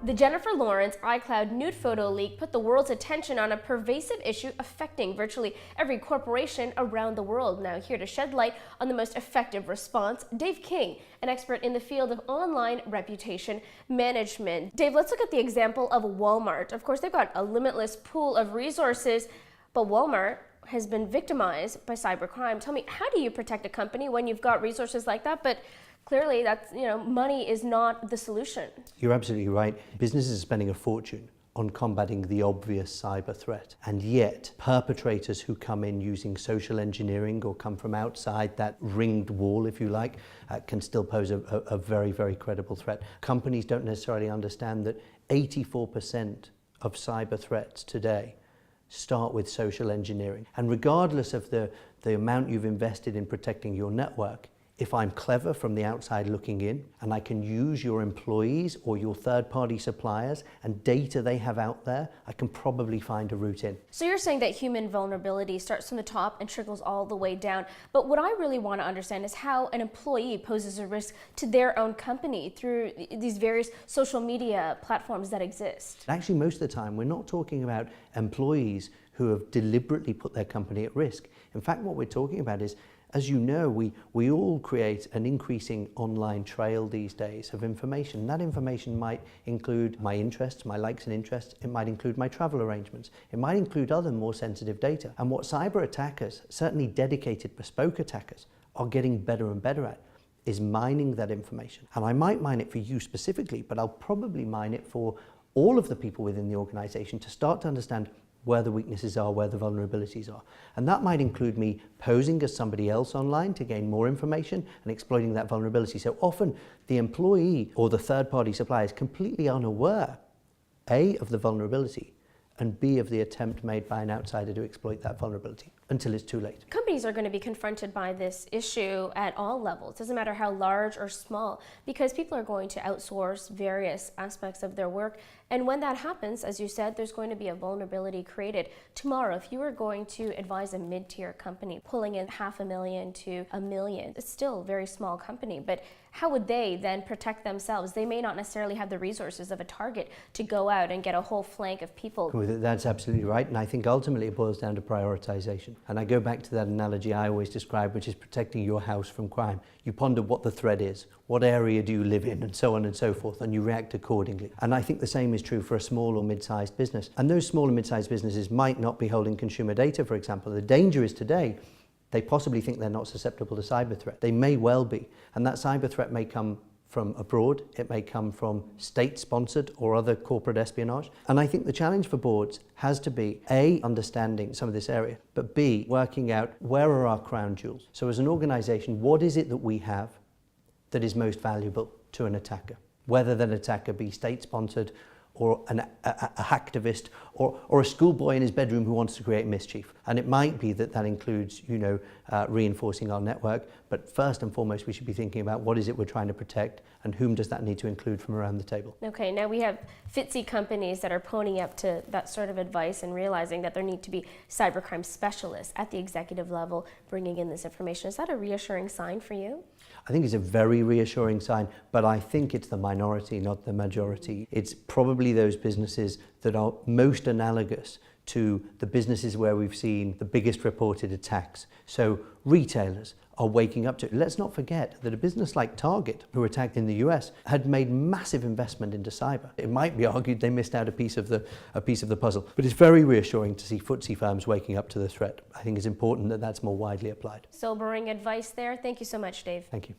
The Jennifer Lawrence iCloud nude photo leak put the world's attention on a pervasive issue affecting virtually every corporation around the world. Now, here to shed light on the most effective response, Dave King, an expert in the field of online reputation management. Dave, let's look at the example of Walmart. Of course, they've got a limitless pool of resources, but Walmart has been victimized by cybercrime. Tell me, how do you protect a company when you've got resources like that, but clearly that's, money is not the solution? You're absolutely right. Businesses are spending a fortune on combating the obvious cyber threat. And yet, perpetrators who come in using social engineering or come from outside that ringed wall, if you like, can still pose a very, very credible threat. Companies don't necessarily understand that 84% of cyber threats today start with social engineering. And regardless of the amount you've invested in protecting your network, if I'm clever from the outside looking in and I can use your employees or your third-party suppliers and data they have out there, I can probably find a route in. So you're saying that human vulnerability starts from the top and trickles all the way down. But what I really want to understand is how an employee poses a risk to their own company through these various social media platforms that exist. Actually, most of the time, we're not talking about employees who have deliberately put their company at risk. In fact, what we're talking about is, as you know, we all create an increasing online trail these days of information. That information might include my interests, my likes and interests. It might include my travel arrangements. It might include other more sensitive data. And what cyber attackers, certainly dedicated bespoke attackers, are getting better and better at is mining that information. And I might mine it for you specifically, but I'll probably mine it for all of the people within the organization to start to understand where the weaknesses are, where the vulnerabilities are. And that might include me posing as somebody else online to gain more information and exploiting that vulnerability. So often the employee or the third-party supplier is completely unaware, A, of the vulnerability, and B, of the attempt made by an outsider to exploit that vulnerability until it's too late. Companies are going to be confronted by this issue at all levels. It doesn't matter how large or small, because people are going to outsource various aspects of their work. And when that happens, as you said, there's going to be a vulnerability created. Tomorrow, if you were going to advise a mid-tier company pulling in $500,000 to $1 million, it's still a very small company, but how would they then protect themselves? They may not necessarily have the resources of a Target to go out and get a whole flank of people. That's absolutely right. And I think ultimately it boils down to prioritization. And I go back to that analogy I always describe, which is protecting your house from crime. You ponder what the threat is, what area do you live in, and so on and so forth, and you react accordingly. And I think the same is true for a small or mid-sized business. And those small and mid-sized businesses might not be holding consumer data, for example. The danger is today, they possibly think they're not susceptible to cyber threat. They may well be. And that cyber threat may come from abroad, it may come from state-sponsored or other corporate espionage. And I think the challenge for boards has to be, A, understanding some of this area, but B, working out where are our crown jewels. So as an organization, what is it that we have that is most valuable to an attacker? Whether that attacker be state-sponsored or a hacktivist or a schoolboy in his bedroom who wants to create mischief. And it might be that includes, reinforcing our network, but first and foremost we should be thinking about what is it we're trying to protect and whom does that need to include from around the table. Okay, now we have FTSE companies that are ponying up to that sort of advice and realizing that there need to be cybercrime specialists at the executive level bringing in this information. Is that a reassuring sign for you? I think it's a very reassuring sign, but I think it's the minority, not the majority. It's probably those businesses that are most analogous to the businesses where we've seen the biggest reported attacks. So retailers are waking up to it. Let's not forget that a business like Target, who were attacked in the US, had made massive investment into cyber. It might be argued they missed out a piece of the puzzle, but it's very reassuring to see FTSE firms waking up to the threat. I think it's important that that's more widely applied. Sobering advice there. Thank you so much, Dave. Thank you.